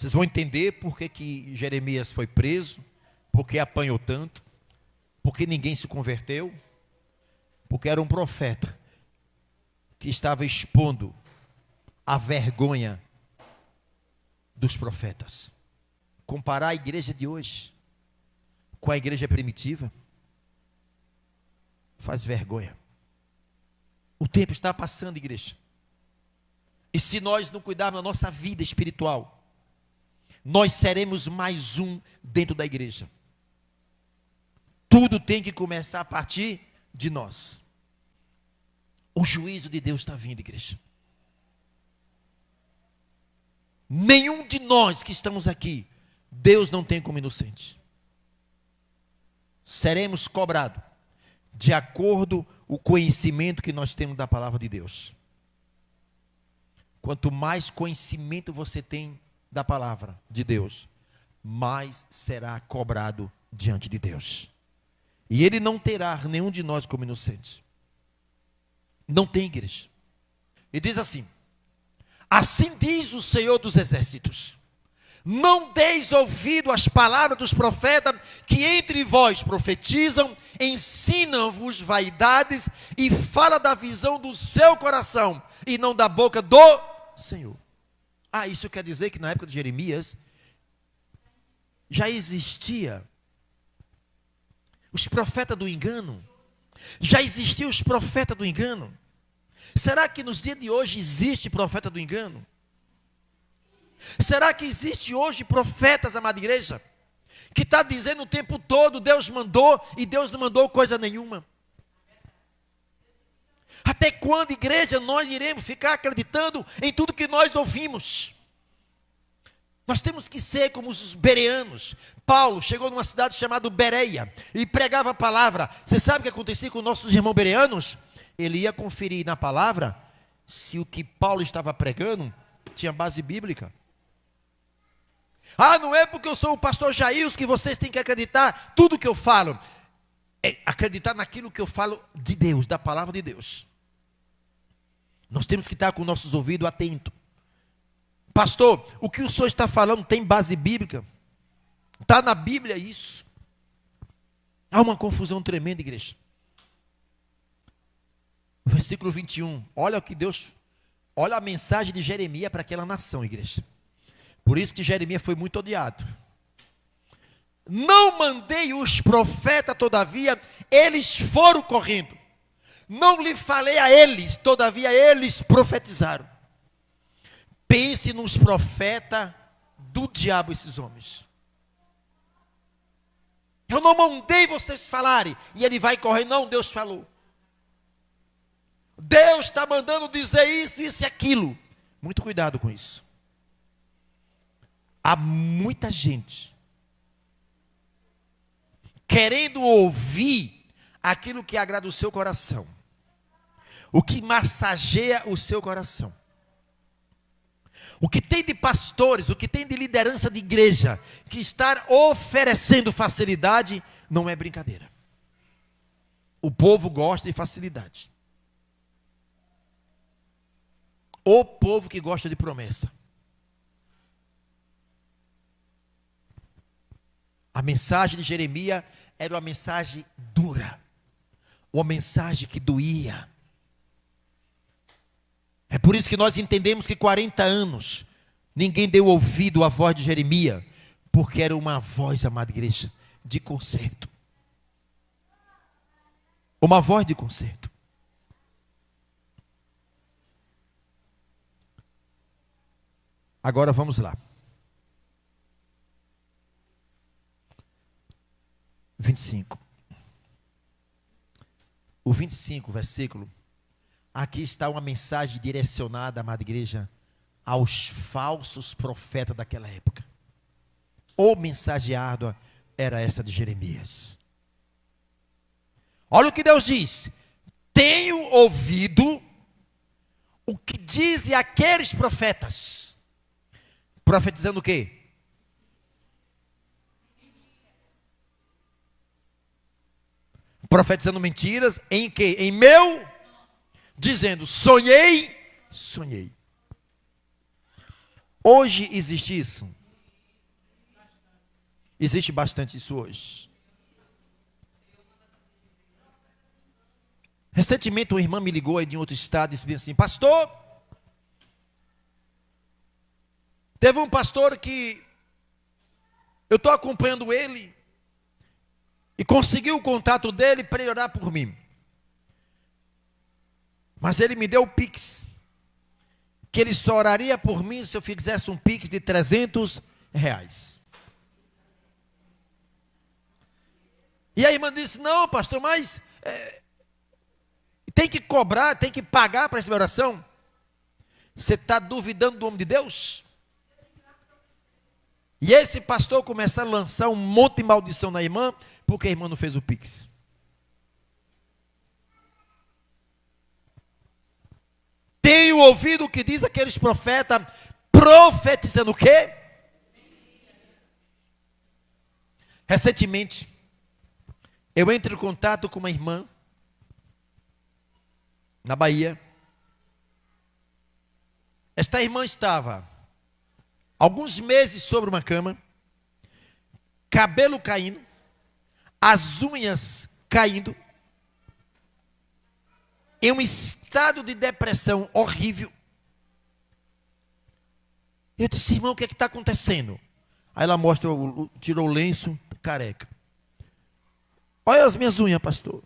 Vocês vão entender por que Jeremias foi preso, por que apanhou tanto, por que ninguém se converteu, porque era um profeta que estava expondo a vergonha dos profetas. Comparar a igreja de hoje com a igreja primitiva faz vergonha. O tempo está passando, igreja. E se nós não cuidarmos da nossa vida espiritual, nós seremos mais um dentro da igreja. Tudo tem que começar a partir de nós. O juízo de Deus está vindo, igreja. Nenhum de nós que estamos aqui, Deus não tem como inocente. Seremos cobrados de acordo com o conhecimento que nós temos da palavra de Deus. Quanto mais conhecimento você tem da palavra de Deus, mais será cobrado diante de Deus. E Ele não terá nenhum de nós como inocente. Não tem, igreja. E diz assim: assim diz o Senhor dos Exércitos: não deis ouvido às palavras dos profetas que entre vós profetizam, ensinam-vos vaidades e fala da visão do seu coração e não da boca do Senhor. Isso quer dizer que na época de Jeremias já existia os profetas do engano. Já existiam os profetas do engano. Será que nos dias de hoje existe profeta do engano? Será que existe hoje profetas, amada igreja, que está dizendo o tempo todo Deus mandou e Deus não mandou coisa nenhuma? Até quando, igreja, nós iremos ficar acreditando em tudo que nós ouvimos? Nós temos que ser como os bereanos. Paulo chegou numa cidade chamada Bereia e pregava a palavra. Você sabe o que acontecia com nossos irmãos bereanos? Ele ia conferir na palavra se o que Paulo estava pregando tinha base bíblica. Não é porque eu sou o pastor Jair que vocês têm que acreditar tudo que eu falo. É acreditar naquilo que eu falo de Deus, da palavra de Deus. Nós temos que estar com nossos ouvidos atentos. Pastor, o que o senhor está falando tem base bíblica? Está na Bíblia isso? Há uma confusão tremenda, igreja. Versículo 21. Olha o que Deus... Olha a mensagem de Jeremias para aquela nação, igreja. Por isso que Jeremias foi muito odiado. Não mandei os profetas, todavia, eles foram correndo. Não lhe falei a eles, todavia, eles profetizaram. Pense nos profetas do diabo, esses homens. Eu não mandei vocês falarem, e ele vai correr. Não, Deus falou. Deus está mandando dizer isso, isso e aquilo. Muito cuidado com isso. Há muita gente querendo ouvir aquilo que agrada o seu coração, o que massageia o seu coração. O que tem de pastores, o que tem de liderança de igreja, que está oferecendo facilidade, não é brincadeira. O povo gosta de facilidade. O povo que gosta de promessa. A mensagem de Jeremias era uma mensagem dura, uma mensagem que doía. É por isso que nós entendemos que 40 anos ninguém deu ouvido à voz de Jeremias, porque era uma voz, amada igreja, de conserto. Uma voz de conserto. Agora vamos lá. 25. O 25, versículo. Aqui está uma mensagem direcionada, amada igreja, aos falsos profetas daquela época. Ou mensagem árdua era essa de Jeremias. Olha o que Deus diz: tenho ouvido o que dizem aqueles profetas. Profetizando o quê? Profetizando mentiras em quê? Em meu, dizendo, sonhei. Hoje existe isso? Existe bastante isso hoje. Recentemente uma irmã me ligou aí de um outro estado e disse assim: pastor, teve um pastor que eu estou acompanhando ele e consegui o contato dele para ele orar por mim. Mas ele me deu o Pix, que ele só oraria por mim se eu fizesse um Pix de R$300. E a irmã disse: não, pastor, mas tem que cobrar, tem que pagar para essa oração. Você está duvidando do homem de Deus? E esse pastor começa a lançar um monte de maldição na irmã, porque a irmã não fez o Pix. Tenho ouvido o que diz aqueles profetas, profetizando o quê? Recentemente, eu entro em contato com uma irmã, na Bahia. Esta irmã estava alguns meses sobre uma cama, cabelo caindo, as unhas caindo, em um estado de depressão horrível. Eu disse: irmão, o que está acontecendo? Aí ela mostra, tirou o lenço, careca. Olha as minhas unhas, pastor.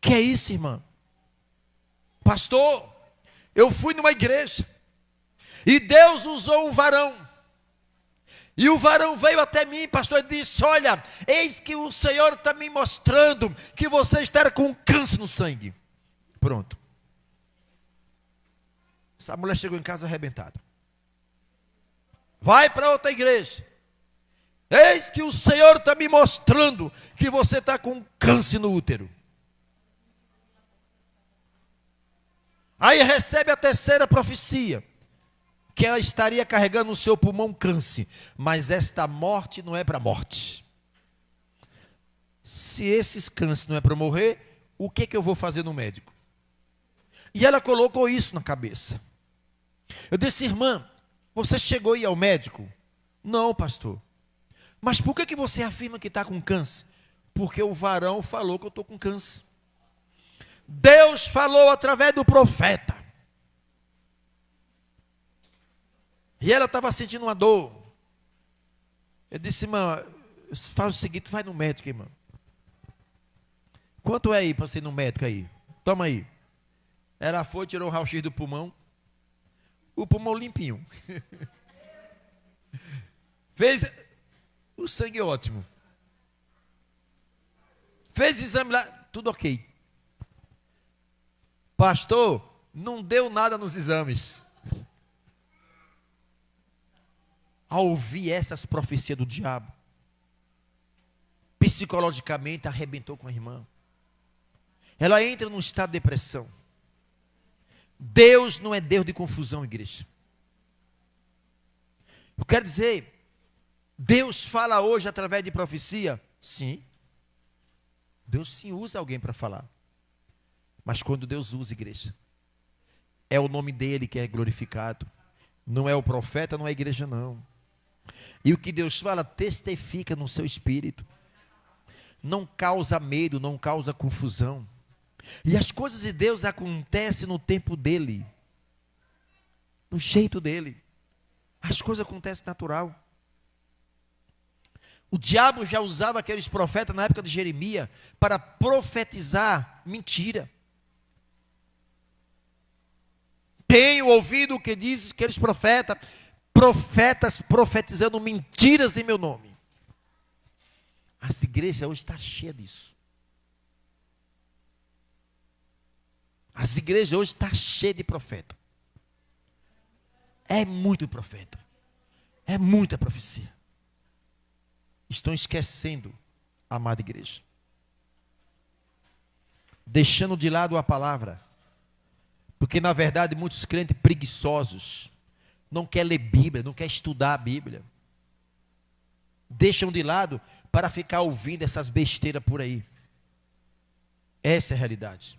Que é isso, irmã? Pastor, eu fui numa igreja e Deus usou um varão. E o varão veio até mim, pastor, e disse: olha, eis que o Senhor está me mostrando que você está com câncer no sangue. Pronto. Essa mulher chegou em casa arrebentada. Vai para outra igreja. Eis que o Senhor está me mostrando que você está com câncer no útero. Aí recebe a terceira profecia, que ela estaria carregando no seu pulmão câncer. Mas esta morte não é para morte. Se esses câncer não é para morrer, o que eu vou fazer no médico? E ela colocou isso na cabeça. Eu disse: irmã, você chegou a ir ao médico? Não, pastor. Mas por que você afirma que está com câncer? Porque o varão falou que eu estou com câncer. Deus falou através do profeta. E ela estava sentindo uma dor. Eu disse: irmã, faz o seguinte, vai no médico, irmã. Quanto é aí para você ir no médico aí? Toma aí. Ela foi, tirou o raio-x do pulmão. O pulmão limpinho. Fez o sangue ótimo. Fez exame lá, tudo ok. Pastor, não deu nada nos exames. Ao ouvir essas profecias do diabo, psicologicamente arrebentou com a irmã. Ela entra num estado de depressão. Deus não é Deus de confusão, igreja. Eu quero dizer, Deus fala hoje através de profecia? Sim. Deus sim usa alguém para falar. Mas quando Deus usa, igreja, é o nome dele que é glorificado. Não é o profeta, não é a igreja, não. E o que Deus fala, testifica no seu espírito. Não causa medo, não causa confusão. E as coisas de Deus acontecem no tempo dele. No jeito dele. As coisas acontecem natural. O diabo já usava aqueles profetas na época de Jeremias para profetizar mentira. Tenho ouvido o que diz aqueles profetas profetizando mentiras em meu nome. As igrejas hoje estão cheias disso. As igrejas hoje estão cheias de profeta. É muito profeta. É muita profecia. Estão esquecendo a amada igreja. Deixando de lado a palavra. Porque na verdade muitos crentes preguiçosos não querem ler Bíblia, não querem estudar a Bíblia. Deixam de lado para ficar ouvindo essas besteiras por aí. Essa é a realidade.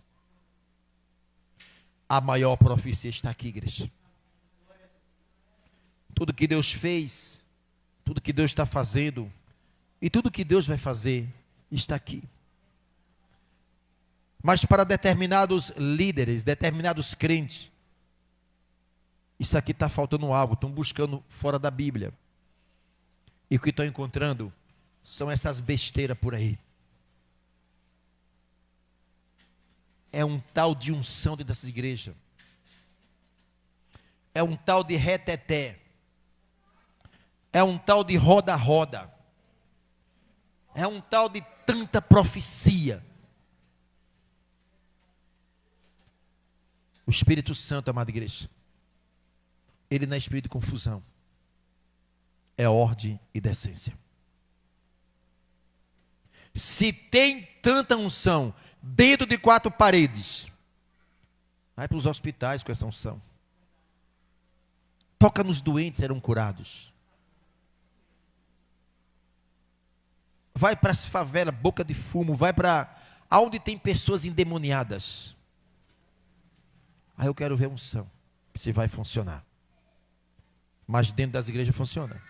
A maior profecia está aqui, igreja. Tudo que Deus fez, tudo que Deus está fazendo, E tudo que Deus vai fazer está aqui. Mas para determinados líderes, determinados crentes, isso aqui está faltando algo, estão buscando fora da Bíblia. E o que estão encontrando são essas besteiras por aí. É um tal de unção dentro dessas igrejas. É um tal de reteté. É um tal de roda-roda. É um tal de tanta profecia. O Espírito Santo, amada igreja, ele não é espírito de confusão. É ordem e decência. Se tem tanta unção dentro de 4 paredes, vai para os hospitais com essa unção. Toca nos doentes, serão curados. Vai para as favelas, boca de fumo, vai para onde tem pessoas endemoniadas. Aí eu quero ver unção, se vai funcionar. Mas dentro das igrejas funciona.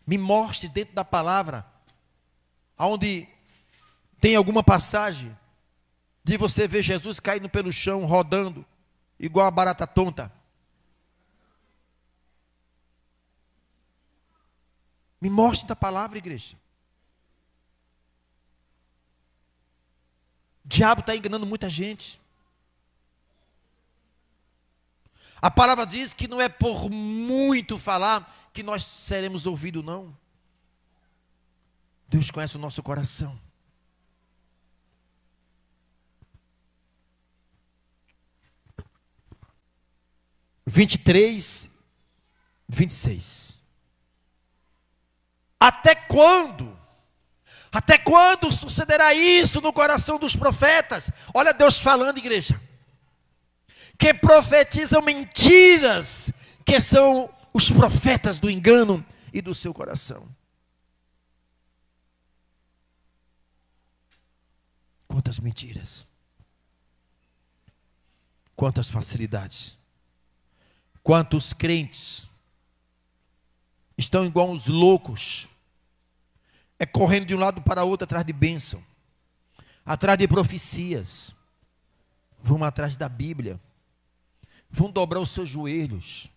Me mostre dentro da palavra, onde tem alguma passagem de você ver Jesus caindo pelo chão, rodando, igual a barata tonta. Me mostre da palavra, igreja. O diabo está enganando muita gente. A palavra diz que não é por muito falar que nós seremos ouvidos, não. Deus conhece o nosso coração. (23, 26). Até quando? Até quando sucederá isso no coração dos profetas? Olha Deus falando, igreja. Que profetizam mentiras, que são os profetas do engano e do seu coração. Quantas mentiras. Quantas facilidades. Quantos crentes estão igual uns loucos, correndo de um lado para outro atrás de bênção, atrás de profecias. Vão atrás da Bíblia, vão dobrar os seus joelhos,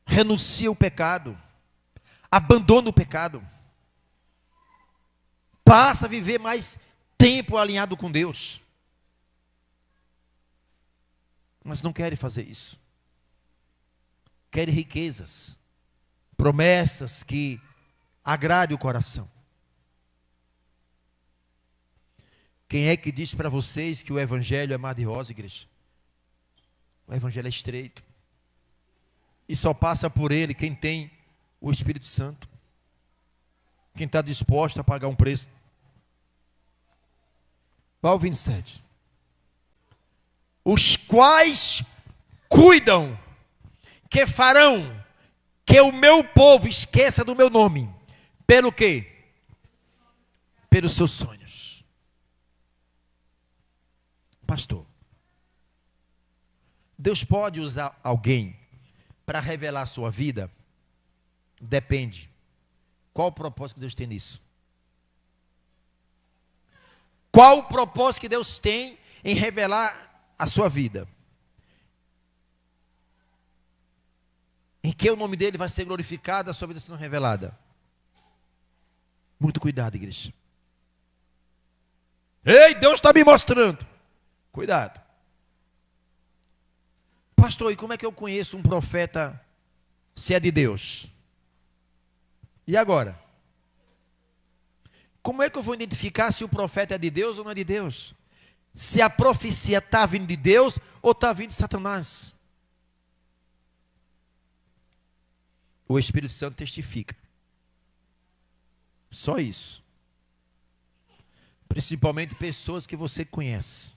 renuncia o pecado, abandona o pecado, passa a viver mais tempo alinhado com Deus, mas não querem fazer isso. Querem riquezas, promessas que agradem o coração. Quem é que diz para vocês que o evangelho é mar de rosa, igreja? O evangelho é estreito. E só passa por ele quem tem o Espírito Santo. Quem está disposto a pagar um preço. Qual o 27? Os quais cuidam, que farão que o meu povo esqueça do meu nome. Pelo quê? Pelos seus sonhos. Pastor, Deus pode usar alguém para revelar a sua vida? Depende. Qual o propósito que Deus tem nisso? Qual o propósito que Deus tem em revelar a sua vida? Em que o nome dele vai ser glorificado, a sua vida sendo revelada? Muito cuidado, igreja. Ei, Deus está me mostrando. Cuidado. Pastor, e como é que eu conheço um profeta se é de Deus? E agora? Como é que eu vou identificar se o profeta é de Deus ou não é de Deus? Se a profecia está vindo de Deus ou está vindo de Satanás? O Espírito Santo testifica. Só isso. Principalmente pessoas que você conhece.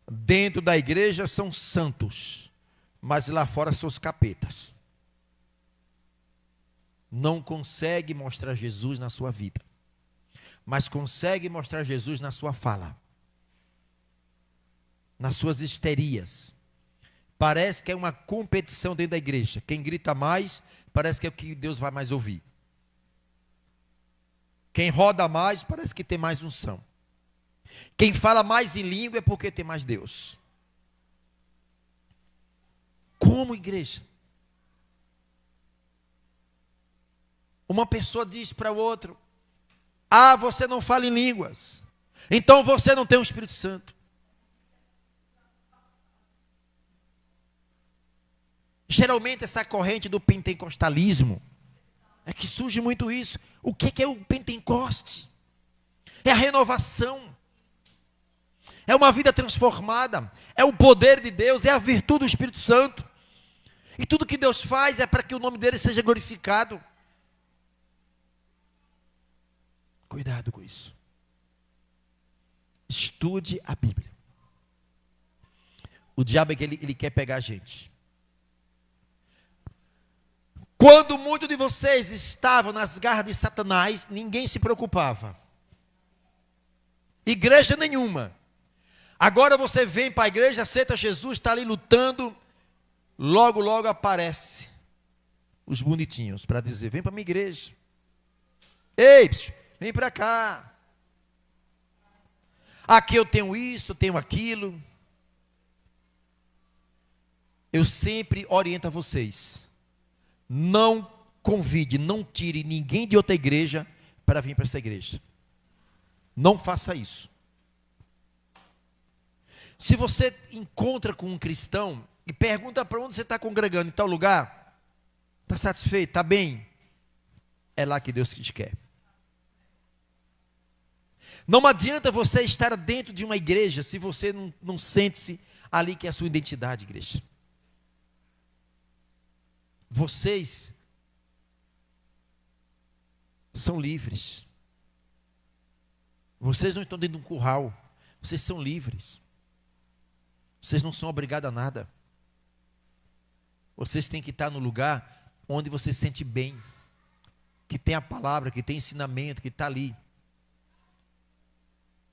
Dentro da igreja são santos, mas lá fora são os capetas. Não consegue mostrar Jesus na sua vida, mas consegue mostrar Jesus na sua fala, nas suas histerias, Parece que é uma competição dentro da igreja. Quem grita mais, parece que é o que Deus vai mais ouvir. Quem roda mais, parece que tem mais unção. Quem fala mais em língua é porque tem mais Deus. Como igreja? Uma pessoa diz para o outro: ah, você não fala em línguas, então você não tem o Espírito Santo. Geralmente essa corrente do pentecostalismo é que surge muito isso. O que é o Pentecoste? É a renovação. É uma vida transformada. É o poder de Deus, é a virtude do Espírito Santo. E tudo que Deus faz é para que o nome dele seja glorificado. Cuidado com isso. Estude a Bíblia. O diabo é que ele quer pegar a gente. Quando muitos de vocês estavam nas garras de Satanás, ninguém se preocupava. Igreja nenhuma. Agora você vem para a igreja, aceita Jesus, está ali lutando, logo, logo aparece os bonitinhos para dizer: vem para a minha igreja. Ei, vem para cá. Aqui eu tenho isso, eu tenho aquilo. Eu sempre oriento a vocês: não convide, não tire ninguém de outra igreja para vir para essa igreja. Não faça isso. Se você encontra com um cristão e pergunta para onde você está congregando, em tal lugar, está satisfeito, está bem, é lá que Deus te quer. Não adianta você estar dentro de uma igreja se você não sente-se ali que é a sua identidade, igreja. Vocês são livres. Vocês não estão dentro de um curral. Vocês são livres. Vocês não são obrigados a nada. Vocês têm que estar no lugar onde você se sente bem, que tem a palavra, que tem ensinamento, que está ali.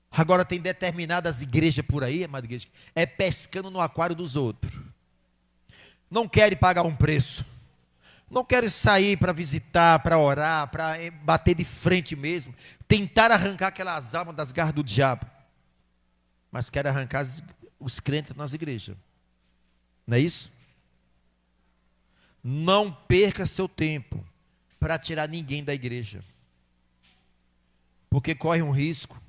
Agora tem determinadas igrejas por aí, amada igreja, é pescando no aquário dos outros. Não querem pagar um preço. Não querem sair para visitar, para orar, para bater de frente mesmo. Tentar arrancar aquelas almas das garras do diabo. Mas querem arrancar os crentes nas igrejas. Não é isso? Não perca seu tempo para tirar ninguém da igreja. Porque corre um risco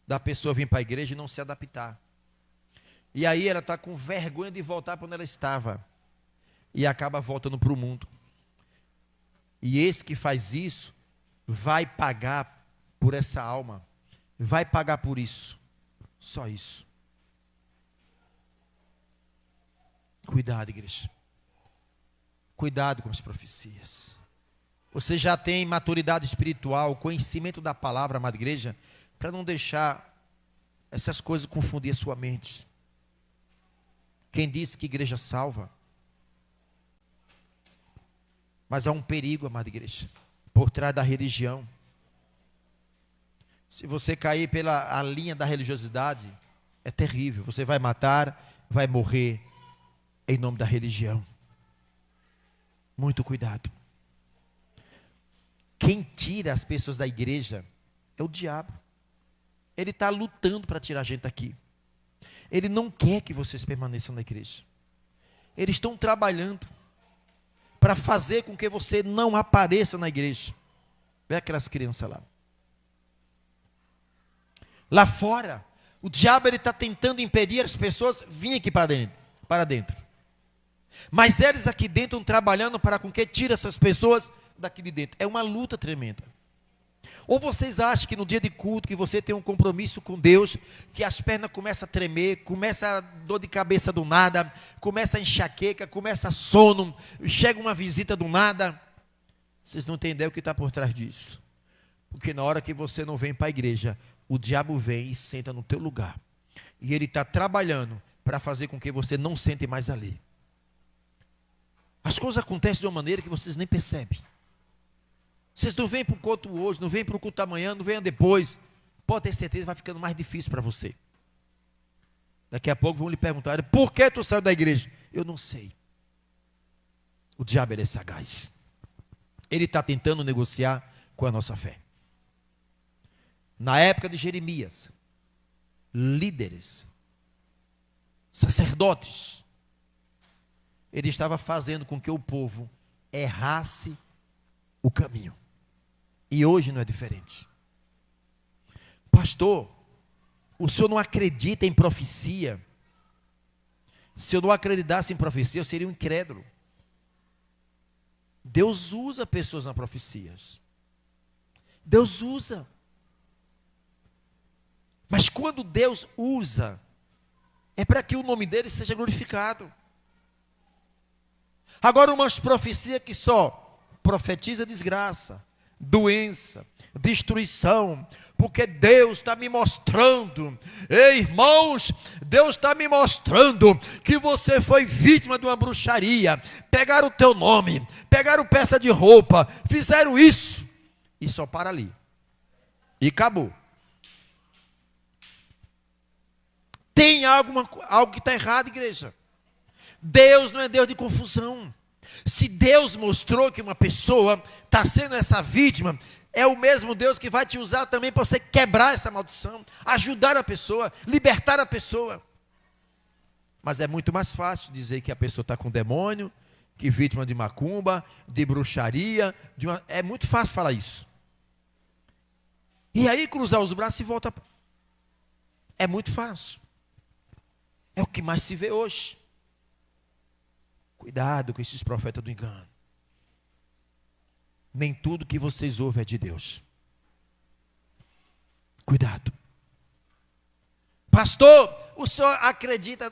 da pessoa vir para a igreja e não se adaptar. E aí ela está com vergonha de voltar para onde ela estava. E acaba voltando para o mundo. E esse que faz isso, vai pagar por essa alma. Vai pagar por isso. Só isso. Cuidado, igreja. Cuidado com as profecias. Você já tem maturidade espiritual, conhecimento da palavra, amada igreja, para não deixar essas coisas confundir a sua mente. Quem disse que igreja salva? Mas há um perigo, amada igreja, por trás da religião. Se você cair pela a linha da religiosidade, é terrível. Você vai matar, vai morrer em nome da religião. Muito cuidado. Quem tira as pessoas da igreja é o diabo. Ele está lutando para tirar a gente daqui. Ele não quer que vocês permaneçam na igreja. Eles estão trabalhando para fazer com que você não apareça na igreja. Vê aquelas crianças lá. Lá fora, o diabo está tentando impedir as pessoas virem aqui para dentro. Mas eles aqui dentro estão trabalhando para com que tire essas pessoas daqui de dentro. É uma luta tremenda. Ou vocês acham que no dia de culto, que você tem um compromisso com Deus, que as pernas começam a tremer, começa a dor de cabeça do nada, começa a enxaqueca, começa a sono, chega uma visita do nada. Vocês não entendem o que está por trás disso. Porque na hora que você não vem para a igreja, o diabo vem e senta no teu lugar. E ele está trabalhando para fazer com que você não sente mais ali. As coisas acontecem de uma maneira que vocês nem percebem. Vocês não vêm para o culto hoje, não vêm para o culto amanhã, não venham depois. Pode ter certeza que vai ficando mais difícil para você. Daqui a pouco vão lhe perguntar: por que tu saiu da igreja? Eu não sei. O diabo, ele é sagaz. Ele está tentando negociar com a nossa fé. Na época de Jeremias, líderes, sacerdotes, ele estava fazendo com que o povo errasse o caminho. E hoje não é diferente. Pastor, o senhor não acredita em profecia? Se eu não acreditasse em profecia, eu seria um incrédulo. Deus usa pessoas nas profecias. Deus usa. Mas quando Deus usa, é para que o nome dele seja glorificado. Agora, umas profecias que só profetiza desgraça, doença, destruição, porque Deus está me mostrando, ei, irmãos, Deus está me mostrando que você foi vítima de uma bruxaria, pegaram o teu nome, pegaram peça de roupa, fizeram isso, e só para ali, e acabou. Tem algo que está errado, igreja. Deus não é Deus de confusão. Se Deus mostrou que uma pessoa está sendo essa vítima, é o mesmo Deus que vai te usar também para você quebrar essa maldição, ajudar a pessoa, libertar a pessoa. Mas é muito mais fácil dizer que a pessoa está com demônio, que vítima de macumba, de bruxaria, é muito fácil falar isso. E aí cruzar os braços e volta. É muito fácil. É o que mais se vê hoje. Cuidado com esses profetas do engano. Nem tudo que vocês ouvem é de Deus. Cuidado. Pastor, o senhor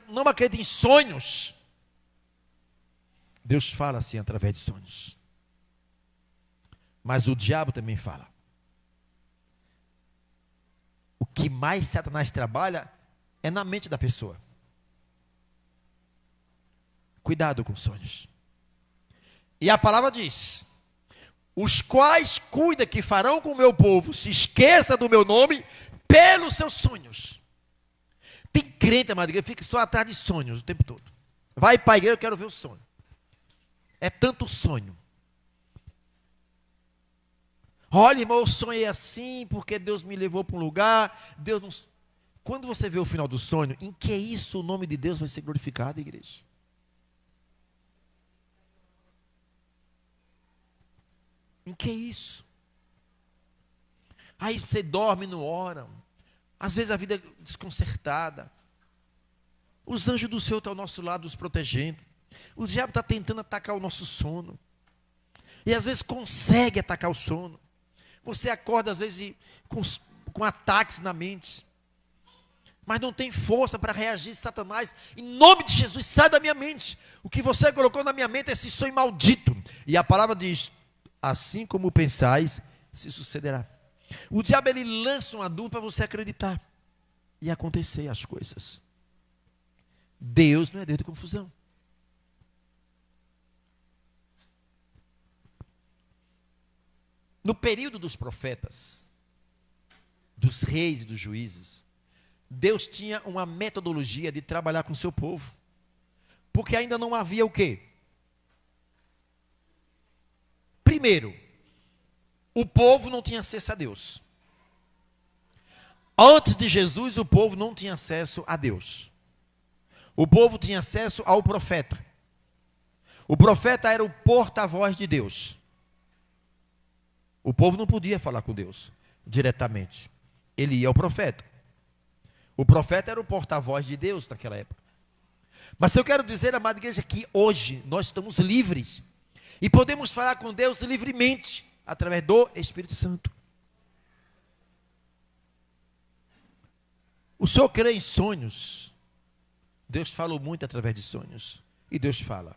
não acredita em sonhos? Deus fala assim através de sonhos. Mas o diabo também fala. O que mais Satanás trabalha é na mente da pessoa. Cuidado com sonhos. E a palavra diz: os quais cuida que farão com o meu povo se esqueça do meu nome pelos seus sonhos. Tem crente, amado, que fica só atrás de sonhos o tempo todo. Vai para a igreja, eu quero ver o sonho. É tanto sonho. Olha, irmão, eu sonhei assim porque Deus me levou para um lugar. Deus não... Quando você vê o final do sonho, em que isso o nome de Deus vai ser glorificado, igreja? Em que isso? Aí você dorme, não ora. Às vezes a vida é desconcertada. Os anjos do Senhor estão ao nosso lado nos protegendo. O diabo está tentando atacar o nosso sono. E às vezes consegue atacar o sono. Você acorda às vezes com ataques na mente. Mas não tem força para reagir. Satanás, em nome de Jesus, sai da minha mente. O que você colocou na minha mente é esse sonho maldito. E a palavra diz: assim como pensais, se sucederá. O diabo, ele lança uma dúvida para você acreditar e acontecer as coisas. Deus não é Deus de confusão. No período dos profetas, dos reis e dos juízes, Deus tinha uma metodologia de trabalhar com o seu povo. Porque ainda não havia o quê? Primeiro, o povo não tinha acesso a Deus. Antes de Jesus, o povo não tinha acesso a Deus. O povo tinha acesso ao profeta. O profeta era o porta-voz de Deus. O povo não podia falar com Deus diretamente. Ele ia ao profeta. O profeta era o porta-voz de Deus naquela época. Mas eu quero dizer, amada igreja, que hoje nós estamos livres. E podemos falar com Deus livremente, através do Espírito Santo. O senhor crê em sonhos? Deus falou muito através de sonhos. E Deus fala.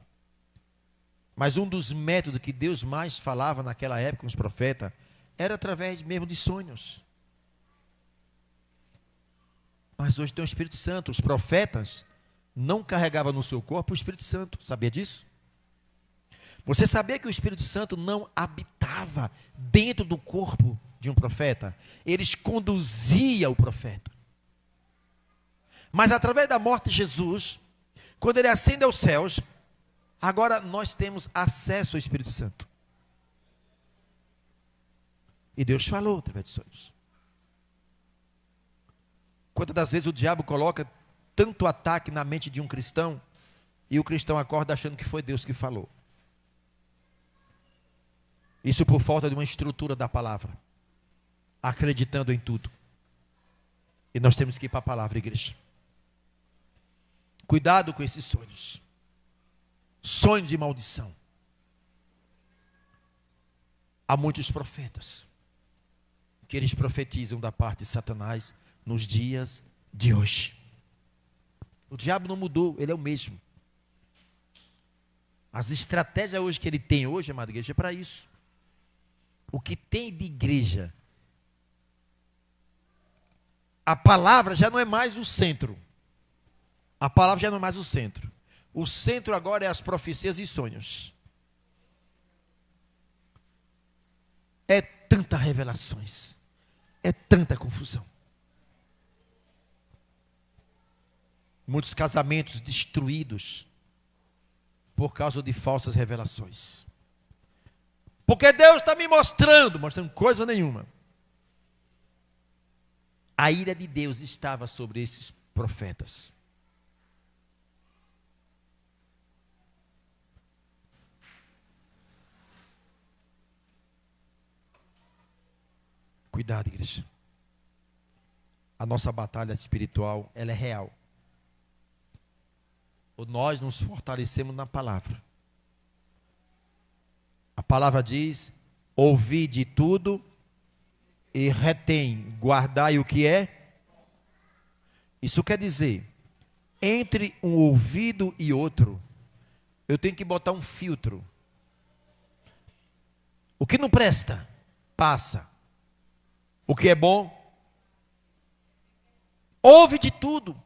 Mas um dos métodos que Deus mais falava naquela época com os profetas era através mesmo de sonhos. Mas hoje tem o Espírito Santo. Os profetas não carregavam no seu corpo o Espírito Santo. Sabia disso? Você sabia que o Espírito Santo não habitava dentro do corpo de um profeta? Eles conduziam o profeta. Mas através da morte de Jesus, Quando ele ascende aos céus, agora nós temos acesso ao Espírito Santo. E Deus falou através de sonhos. Quantas das vezes o diabo coloca tanto ataque na mente de um cristão, e o cristão acorda achando que foi Deus que falou. Isso por falta de uma estrutura da palavra, acreditando em tudo. E nós temos que ir para a palavra, igreja. Cuidado com esses sonhos. Sonhos de maldição. Há muitos profetas que eles profetizam da parte de Satanás nos dias de hoje. O diabo não mudou, ele é o mesmo. As estratégias hoje que ele tem hoje, amada igreja, é para isso. O que tem de igreja, a palavra já não é mais o centro. A palavra já não é mais o centro. O centro agora é as profecias e sonhos. É tanta revelações. É tanta confusão. Muitos casamentos destruídos por causa de falsas revelações. Porque Deus está me mostrando coisa nenhuma. A ira de Deus estava sobre esses profetas. Cuidado, igreja. A nossa batalha espiritual, ela é real. Ou nós nos fortalecemos na palavra. A palavra diz: ouvi de tudo e retém, guardai o que é. Isso quer dizer, entre um ouvido e outro, eu tenho que botar um filtro. O que não presta, passa. O que é bom, ouve de tudo.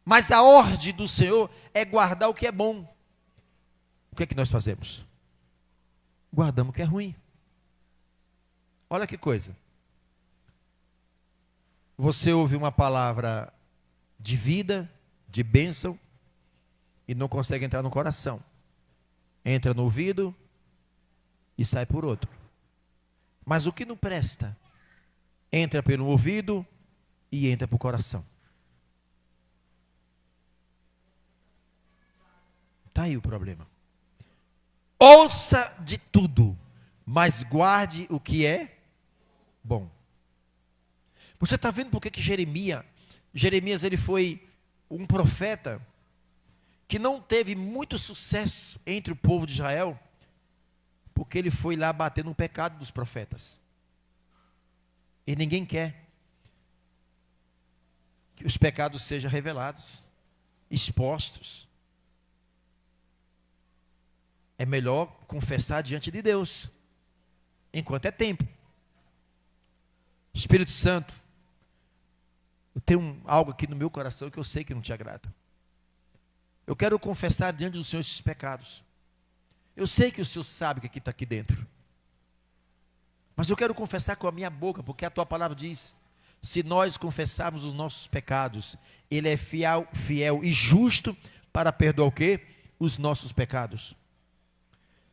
Mas a ordem do Senhor é guardar o que é bom. O que é que nós fazemos? Guardamos o que é ruim. Olha que coisa. Você ouve uma palavra de vida, de bênção, e não consegue entrar no coração. Entra no ouvido e sai por outro. Mas o que não presta, entra pelo ouvido e entra para o coração. Está aí o problema. Ouça de tudo, mas guarde o que é bom. Você está vendo por que Jeremias ele foi um profeta que não teve muito sucesso entre o povo de Israel, porque ele foi lá bater no pecado dos profetas. E ninguém quer que os pecados sejam revelados, expostos. É melhor confessar diante de Deus, enquanto é tempo. Espírito Santo, eu tenho algo aqui no meu coração que eu sei que não te agrada. Eu quero confessar diante do Senhor esses pecados. Eu sei que o Senhor sabe o que está aqui dentro. Mas eu quero confessar com a minha boca, porque a tua palavra diz: se nós confessarmos os nossos pecados, Ele é fiel e justo para perdoar o quê? Os nossos pecados.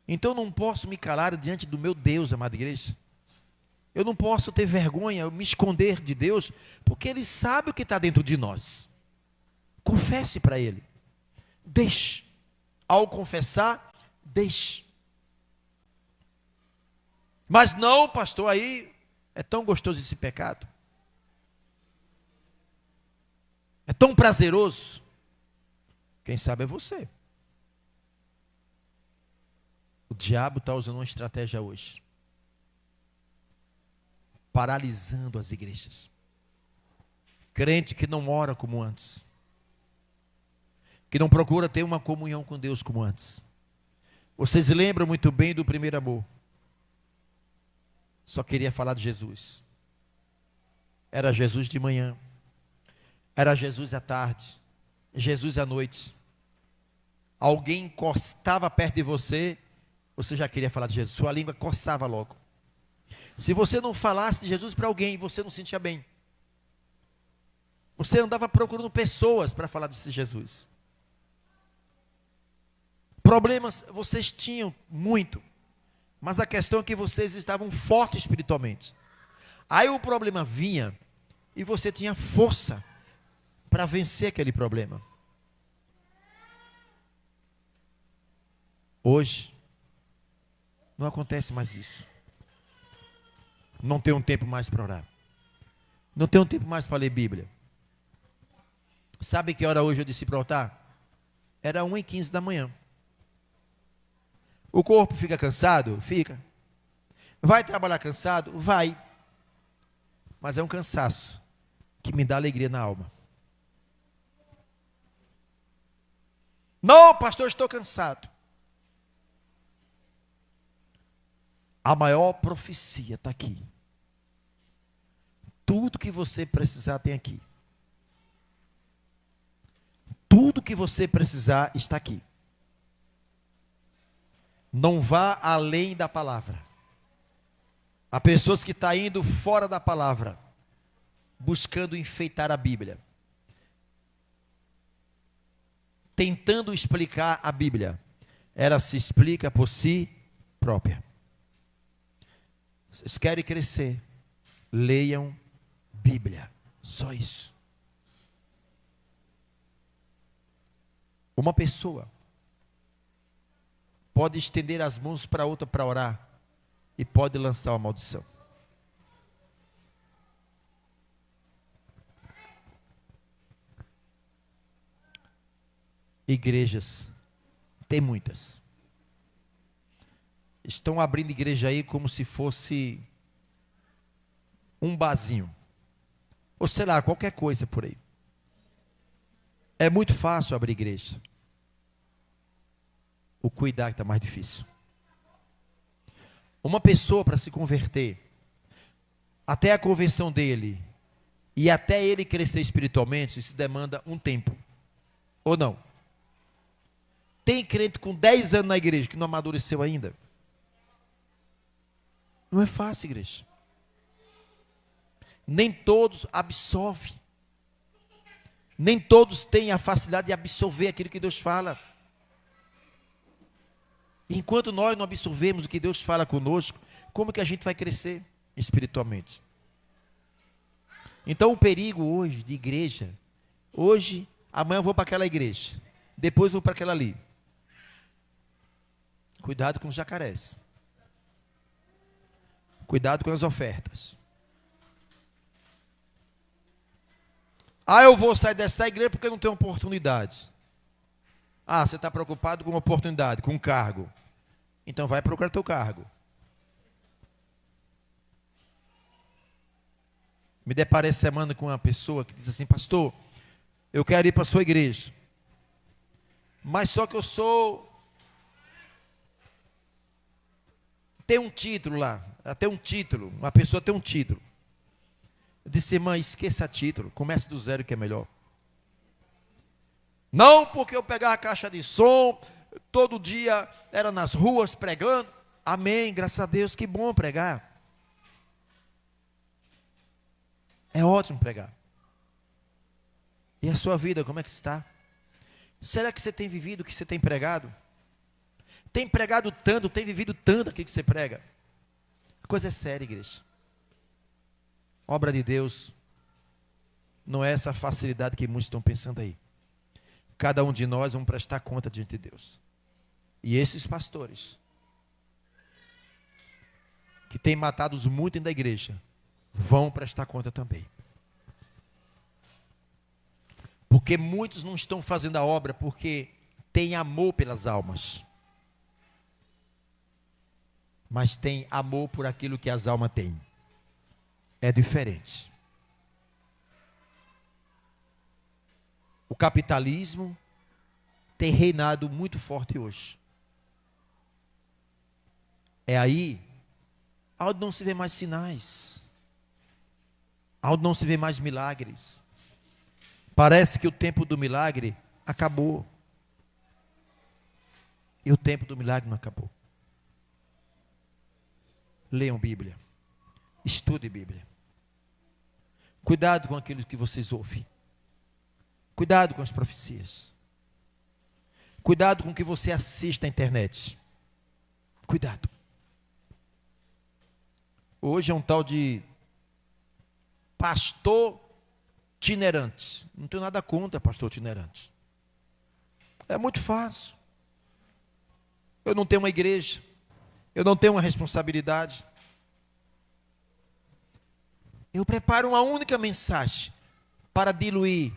Então eu não posso me calar diante do meu Deus, amada igreja. Eu não posso ter vergonha, me esconder de Deus, porque Ele sabe o que está dentro de nós. Confesse para Ele. Deixe. Ao confessar, deixe. Mas não, pastor, aí é tão gostoso esse pecado. É tão prazeroso. Quem sabe é você. O diabo está usando uma estratégia hoje, paralisando as igrejas. Crente que não ora como antes, que não procura ter uma comunhão com Deus como antes. Vocês lembram muito bem do primeiro amor. Só queria falar de Jesus. Era Jesus de manhã, era Jesus à tarde, Jesus à noite. Alguém encostava perto de você, você já queria falar de Jesus, sua língua coçava logo. Se você não falasse de Jesus para alguém, você não se sentia bem. Você andava procurando pessoas para falar desse Jesus. Problemas vocês tinham muito, mas a questão é que vocês estavam fortes espiritualmente. Aí o problema vinha e você tinha força para vencer aquele problema. Hoje, não acontece mais isso. Não tem um tempo mais para orar. Não tem um tempo mais para ler Bíblia. Sabe que hora hoje eu disse para orar? Era 1h15 da manhã. O corpo fica cansado? Fica. Vai trabalhar cansado? Vai. Mas é um cansaço que me dá alegria na alma. Não, pastor, estou cansado. A maior profecia está aqui. Tudo que você precisar tem aqui. Tudo que você precisar está aqui. Não vá além da palavra. Há pessoas que estão indo fora da palavra, buscando enfeitar a Bíblia, tentando explicar a Bíblia. Ela se explica por si própria. Vocês querem crescer? Leiam Bíblia. Só isso. Uma pessoa pode estender as mãos para outra para orar e pode lançar uma maldição. Igrejas, tem muitas. Estão abrindo igreja aí como se fosse um barzinho. Ou sei lá, qualquer coisa por aí. É muito fácil abrir igreja. O cuidar está mais difícil. Uma pessoa para se converter, até a conversão dele, e até ele crescer espiritualmente, isso demanda um tempo. Ou não? Tem crente com 10 anos na igreja que não amadureceu ainda. Não é fácil, igreja. Nem todos absorvem. Nem todos têm a facilidade de absorver aquilo que Deus fala. Enquanto nós não absorvemos o que Deus fala conosco, como que a gente vai crescer espiritualmente? Então o perigo hoje de igreja, hoje, amanhã eu vou para aquela igreja, depois vou para aquela ali. Cuidado com os jacarés. Cuidado com as ofertas. Ah, eu vou sair dessa igreja porque não tenho oportunidade. Ah, você está preocupado com oportunidade, com cargo. Então vai procurar teu cargo. Me deparei essa semana com uma pessoa que diz assim: pastor, eu quero ir para a sua igreja. Mas só que eu sou... Tem um título lá, até um título, uma pessoa tem um título. Eu disse: irmã, esqueça título, comece do zero que é melhor. Não, porque eu pegava a caixa de som, todo dia era nas ruas pregando. Amém, graças a Deus, que bom pregar. É ótimo pregar. E a sua vida, como é que está? Será que você tem vivido o que você tem pregado? Tem pregado tanto, tem vivido tanto aquilo que você prega? A coisa é séria, igreja. Obra de Deus não é essa facilidade que muitos estão pensando aí. Cada um de nós vamos prestar conta diante de Deus. E esses pastores que têm matado muito dentro da igreja vão prestar conta também. Porque muitos não estão fazendo a obra porque têm amor pelas almas, mas têm amor por aquilo que as almas têm. É diferente. O capitalismo tem reinado muito forte hoje. É aí onde não se vê mais sinais, onde não se vê mais milagres. Parece que o tempo do milagre acabou. E o tempo do milagre não acabou. Leiam Bíblia. Estude Bíblia. Cuidado com aquilo que vocês ouvem. Cuidado com as profecias. Cuidado com o que você assiste na internet. Cuidado. Hoje é um tal de pastor itinerante. Não tenho nada contra pastor itinerante. É muito fácil. Eu não tenho uma igreja. Eu não tenho uma responsabilidade. Eu preparo uma única mensagem para diluir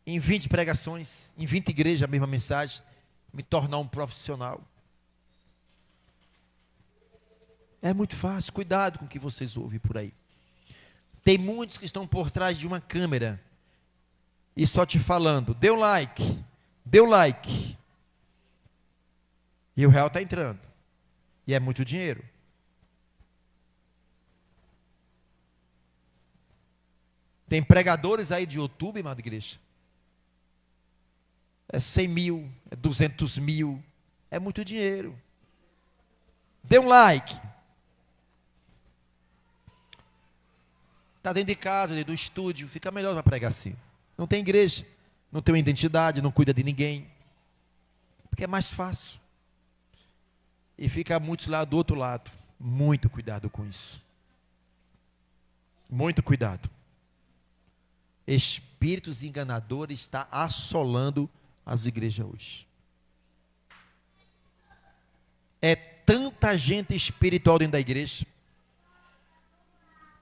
em 20 pregações, em 20 igrejas a mesma mensagem, me tornar um profissional. É muito fácil, cuidado com o que vocês ouvem por aí. Tem muitos que estão por trás de uma câmera e só te falando, dê um like, dê um like. E o real está entrando. E é muito dinheiro. Tem pregadores aí de YouTube, amada igreja. É 100 mil, é 200 mil. É muito dinheiro. Dê um like. Está dentro de casa, dentro do estúdio. Fica melhor para pregar assim. Não tem igreja. Não tem uma identidade, não cuida de ninguém. Porque é mais fácil. E fica muitos lá do outro lado. Muito cuidado com isso. Muito cuidado. Espíritos enganadores está assolando as igrejas hoje. É tanta gente espiritual dentro da igreja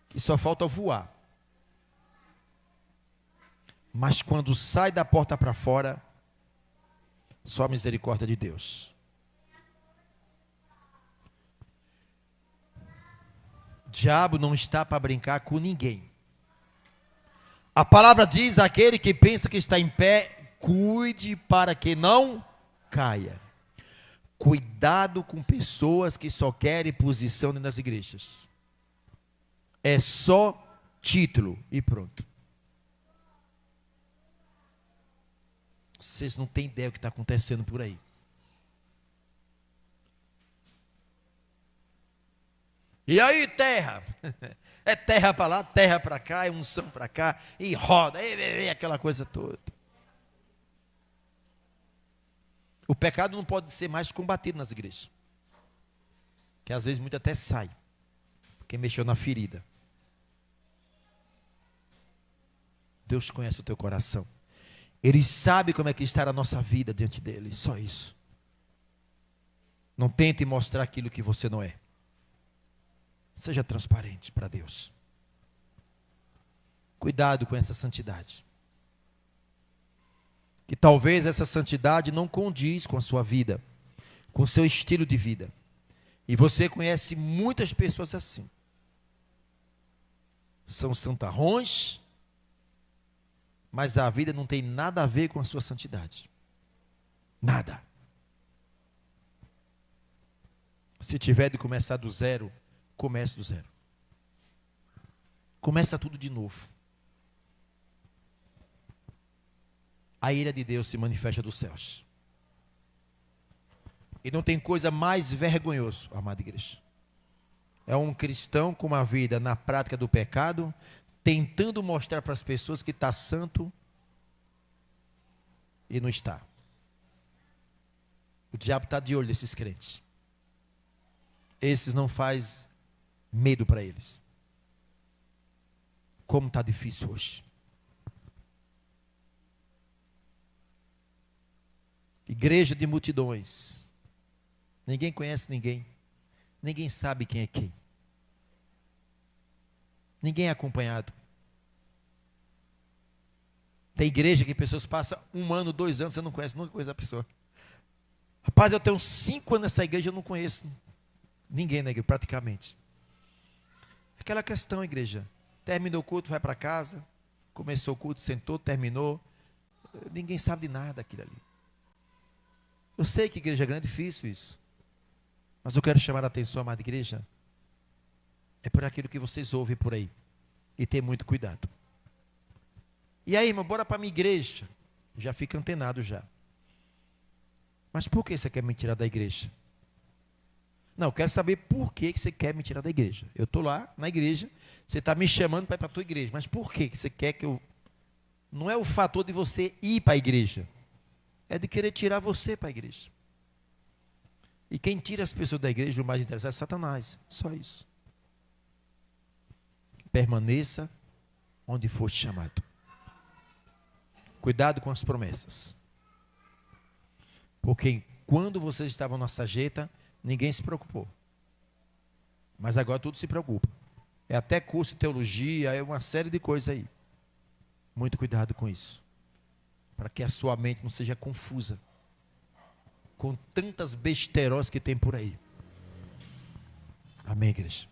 que só falta voar. Mas quando sai da porta para fora, só a misericórdia de Deus. O diabo não está para brincar com ninguém. A palavra diz: aquele que pensa que está em pé, cuide para que não caia. Cuidado com pessoas que só querem posição nas igrejas. É só título e pronto. Vocês não têm ideia do que está acontecendo por aí. E aí, terra? É terra para lá, terra para cá, é unção para cá, e roda, aquela coisa toda. O pecado não pode ser mais combatido nas igrejas. Que às vezes muito até sai, porque mexeu na ferida. Deus conhece o teu coração. Ele sabe como é que está a nossa vida diante dele, só isso. Não tente mostrar aquilo que você não é. Seja transparente para Deus. Cuidado com essa santidade. Que talvez essa santidade não condiz com a sua vida, com o seu estilo de vida. E você conhece muitas pessoas assim. São santarrões, mas a vida não tem nada a ver com a sua santidade. Nada. Se tiver de começar do zero, comece do zero. Começa tudo de novo. A ira de Deus se manifesta dos céus. E não tem coisa mais vergonhosa, amada igreja. É um cristão com uma vida na prática do pecado, tentando mostrar para as pessoas que está santo e não está. O diabo está de olho nesses crentes. Esses não faz medo para eles. Como está difícil hoje. Igreja de multidões. Ninguém conhece ninguém. Ninguém sabe quem é quem. Ninguém é acompanhado. Tem igreja que pessoas passam 1 ano, 2 anos, você não conhece, nunca conhece a pessoa. Rapaz, eu tenho 5 anos nessa igreja, eu não conheço ninguém na igreja, praticamente. Aquela questão, igreja. Terminou o culto, vai para casa. Começou o culto, sentou, terminou. Ninguém sabe de nada daquilo ali. Eu sei que igreja grande é difícil isso. Mas eu quero chamar a atenção, amada igreja. É por aquilo que vocês ouvem por aí. E ter muito cuidado. E aí, irmão, bora para a minha igreja. Já fica antenado já. Mas por que você quer me tirar da igreja? Não, eu quero saber por que você quer me tirar da igreja. Eu estou lá na igreja, você está me chamando para ir para a tua igreja. Mas por que você quer que eu... Não é o fator de você ir para a igreja. é de querer tirar você para a igreja. E quem tira as pessoas da igreja, o mais interessante é Satanás. Só isso. Permaneça onde foste chamado. Cuidado com as promessas. Porque quando vocês estavam na sarjeta, ninguém se preocupou. Mas agora tudo se preocupa. É até curso de teologia, é uma série de coisas aí. Muito cuidado com isso. Para que a sua mente não seja confusa com tantas besteiros que tem por aí. Amém, igreja?